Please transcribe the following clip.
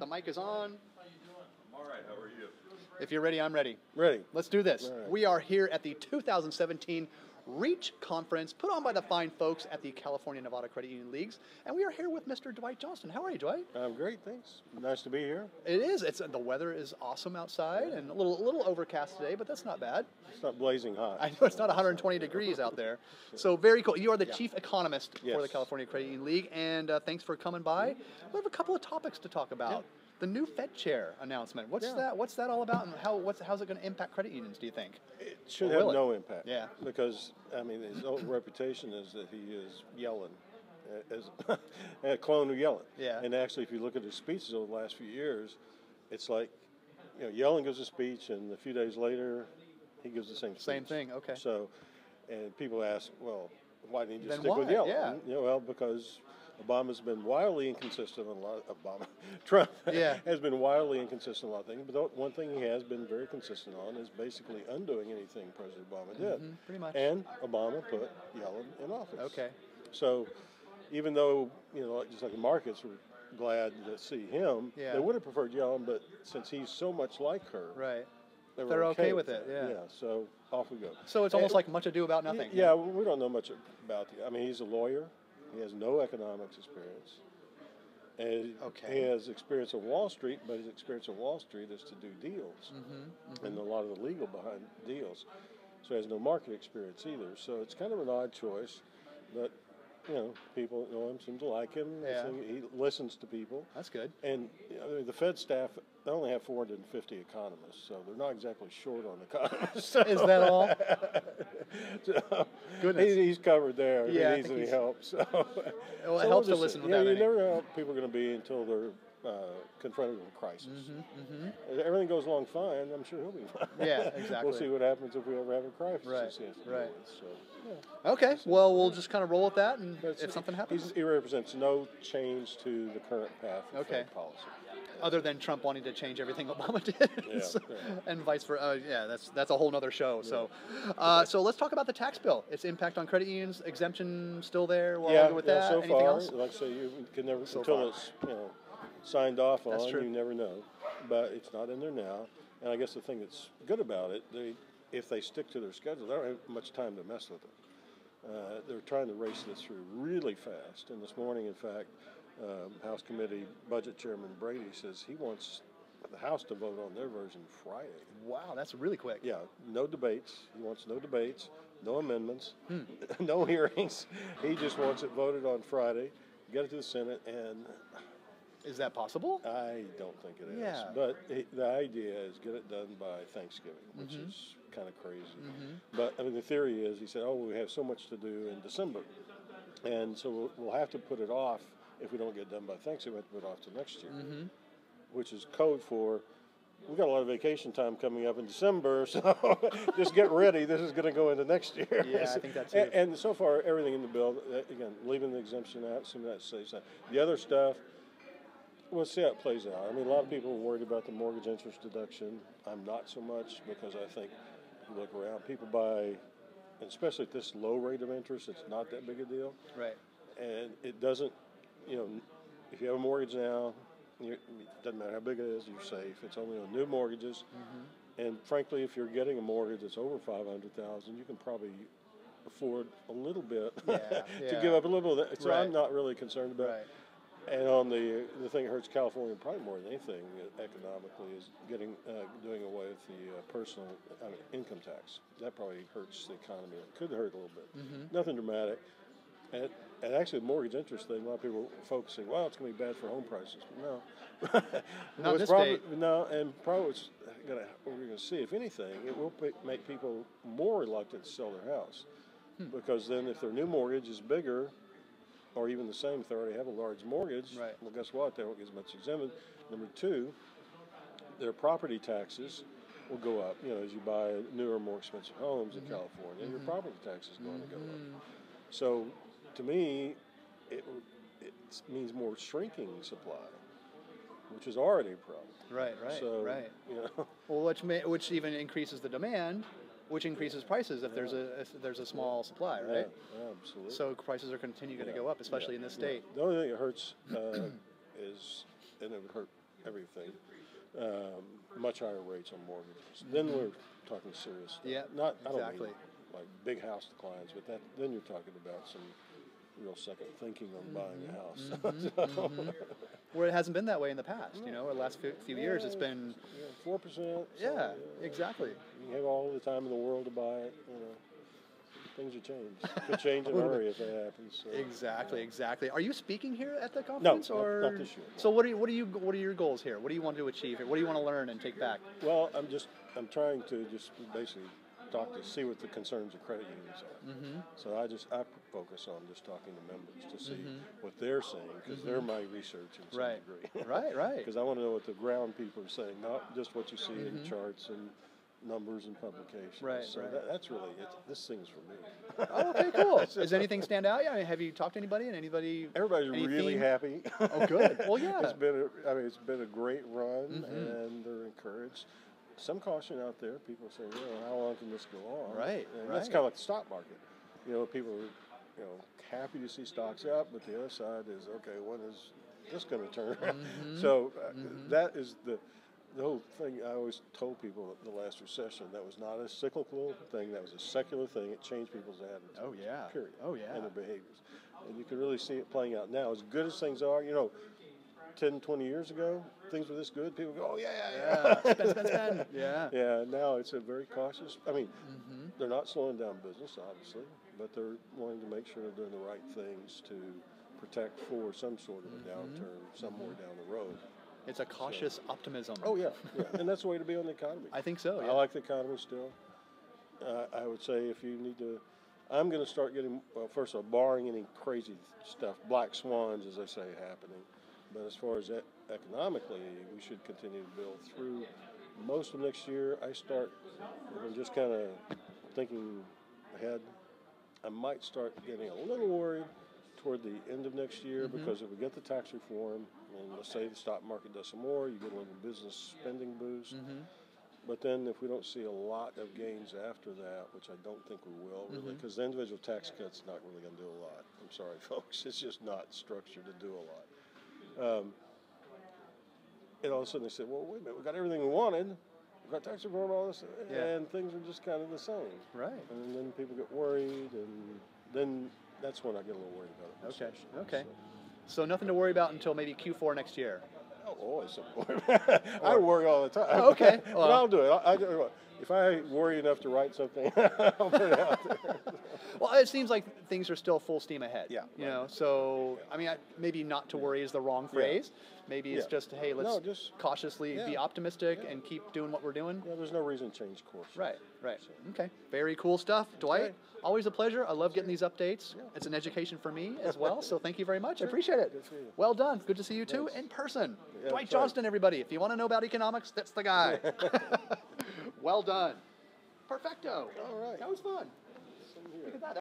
The mic is on. How you doing? I'm all right. How are you? If you're ready, I'm ready. Ready. Let's do this. Right. We are here at the 2017 REACH Conference put on by the fine folks at the California Nevada Credit Union Leagues. And we are here with Mr. Dwight Johnston. How are you, Dwight? I'm great, thanks. Nice to be here. It is. The weather is awesome outside and a little overcast today, but that's not bad. It's not blazing hot. I know it's not 120 degrees out there. So very cool. You are the chief economist for the California Credit Union League, and thanks for coming by. We have a couple of topics to talk about. Yeah. The new Fed chair announcement. What's that? What's that all about, and how's it going to impact credit unions? Do you think? It should have no impact. Yeah. Because I mean, his own reputation is that he is Yellen, as a clone of Yellen. Yeah. And actually, if you look at his speeches over the last few years, it's like, Yellen gives a speech, and a few days later, he gives the same speech. Same thing. Okay. So, and people ask, well, why didn't you just Then stick with why? Yellen? Yeah. Well, because Obama's been wildly inconsistent on a lot of Trump has been wildly inconsistent on a lot of things, but the one thing he has been very consistent on is basically undoing anything President Obama did. Pretty much. And Obama put Yellen in office. Okay. So even though, just like the markets were glad to see him, they would have preferred Yellen, but since he's so much like her, Right. they're okay with it. Yeah, so off we go. So it's almost like much ado about nothing. Yeah, we don't know much about it. I mean, he's a lawyer. He has no economics experience. And he has experience on Wall Street, but his experience on Wall Street is to do deals and a lot of the legal behind deals. So he has no market experience either. So it's kind of an odd choice, but people know him, seem to like him. Yeah. So he listens to people. That's good. And the Fed staff, they only have 450 economists, so they're not exactly short on economists. Is that all? So, Goodness. he's covered there. Yeah, He easily helps. So, well, it helps to listen without you never know how people are going to be until they're confronted with a crisis. If everything goes along fine, I'm sure he'll be fine. Yeah, exactly. We'll see what happens if we ever have a crisis. Right. So, yeah. Okay. Well, we'll just kind of roll with that, and if something happens. He represents no change to the current path of Fed policy. Other than Trump wanting to change everything Obama did, and vice versa. That's a whole other show. So, so let's talk about the tax bill. Its impact on credit unions, exemption still there. We're all good with that. So Anything far, else? like I say, you can never until it's signed off on. That's true. You never know, but it's not in there now. And I guess the thing that's good about it, if they stick to their schedule, they don't have much time to mess with it. They're trying to race this through really fast. And this morning, in fact, House Committee Budget Chairman Brady says he wants the House to vote on their version Friday. Wow, that's really quick. Yeah, no debates. He wants no debates, no amendments, no hearings. He just wants it voted on Friday, get it to the Senate, and... Is that possible? I don't think it is. Yeah. But the idea is get it done by Thanksgiving, which is kind of crazy. But, I mean, the theory is, he said, we have so much to do in December. And so we'll have to put it off. If we don't get done by Thanksgiving, we have to put it off to next year, which is code for, we've got a lot of vacation time coming up in December, so just get ready. This is going to go into next year. Yeah, I think that's it. And so far, everything in the bill, again, leaving the exemption out, assuming that stays out. The other stuff, we'll see how it plays out. I mean, a lot of people are worried about the mortgage interest deduction. I'm not so much, because I think if you look around, people buy, and especially at this low rate of interest, it's not that big a deal. Right. And it doesn't, if you have a mortgage now, it doesn't matter how big it is, you're safe. It's only on new mortgages. And frankly, if you're getting a mortgage that's over $500,000, you can probably afford a little bit to give up a little bit. So I'm not really concerned about it. And on the thing that hurts California probably more than anything economically is doing away with the personal income tax. That probably hurts the economy. It could hurt a little bit. Nothing dramatic. And actually, the mortgage interest thing, a lot of people are focusing, well, it's going to be bad for home prices. But no. Not this state. No, and probably what we're going to see, if anything, it will make people more reluctant to sell their house. Because then if their new mortgage is bigger, or even the same if they already have a large mortgage, well, guess what? They won't get as much exempted. Number two, their property taxes will go up. As you buy newer, more expensive homes in California, your property tax is going to go up. So, to me, it means more shrinking supply, which is already a problem. Right. So, Well, which even increases the demand, which increases prices if there's a small supply, right? Yeah, absolutely. So prices are going to go up, especially in this state. The only thing that hurts is, and it would hurt everything, much higher rates on mortgages. Then we're talking serious stuff. Yeah, Not, I don't exactly. mean like big house declines, but then you're talking about some real second thinking on buying a house. Where it hasn't been that way in the past, you know, or the last few years, it's been 4%. Yeah, exactly. You have all the time in the world to buy it. You know, things have changed. Could change in a hurry if that happens. So. Exactly. Are you speaking here at the conference, No, or not this year. So what are your goals here? What do you want to achieve here? What do you want to learn and take back? Well, I'm trying to just basically see what the concerns of credit unions are. So I focus on just talking to members to see what they're saying, because they're my research in some degree. Right. Because I want to know what the ground people are saying, not just what you see in charts and numbers and publications. So that's really it. This thing's for me. Oh, okay, cool. Does anything stand out? Yeah, I mean, have you talked to anybody and anybody? Everybody's really theme? happy. Oh, good. Well, yeah. It's been a great run, and they're encouraged. Some caution out there. People say, how long can this go on? Right. That's kind of like the stock market. People are, happy to see stocks up, but the other side is, okay, when is this going to turn around? So that is the whole thing. I always told people at the last recession, that was not a cyclical thing. That was a secular thing. It changed people's attitudes. Oh, yeah. Period. Oh, yeah. And their behaviors. And you can really see it playing out now. As good as things are, 10, 20 years ago, things were this good, people go, oh, yeah. Spend. Yeah. Yeah, now it's a very cautious. I mean, they're not slowing down business, obviously, but they're wanting to make sure they're doing the right things to protect for some sort of a downturn somewhere down the road. It's a cautious optimism. Oh, yeah. And that's the way to be on the economy. I think so, yeah. I like the economy still. I would say if you need to, I'm going to start getting, well, first of all, barring any crazy stuff, black swans, as they say, happening. But as far as economically, we should continue to build through most of next year. I'm just kind of thinking ahead. I might start getting a little worried toward the end of next year, because if we get the tax reform, and let's say the stock market does some more, you get a little business spending boost. But then if we don't see a lot of gains after that, which I don't think we will, really, because the individual tax cut's not really going to do a lot. I'm sorry, folks. It's just not structured to do a lot. And all of a sudden they said, well, wait a minute, we got everything we wanted. We've got tax reform, all this, and things are just kind of the same. Right. And then people get worried, and then that's when I get a little worried about it. Okay. So nothing to worry about until maybe Q4 next year. Oh, always something. I worry all the time. Oh, okay. But I'll do it. If I worry enough to write something, I'll put it out there. Well, it seems like things are still full steam ahead. Yeah. So, I mean, maybe not to worry is the wrong phrase. Maybe it's just, hey, let's just cautiously be optimistic and keep doing what we're doing. Yeah, there's no reason to change course. Right. Okay. Very cool stuff. Dwight, always a pleasure. I love getting these updates. It's an education for me as well, so thank you very much. I appreciate it. Good to see you. Well done. Good to see you, too, in person. Yeah, Dwight Johnston, everybody. If you want to know about economics, that's the guy. Well done. Perfecto. All right. That was fun. Look at that.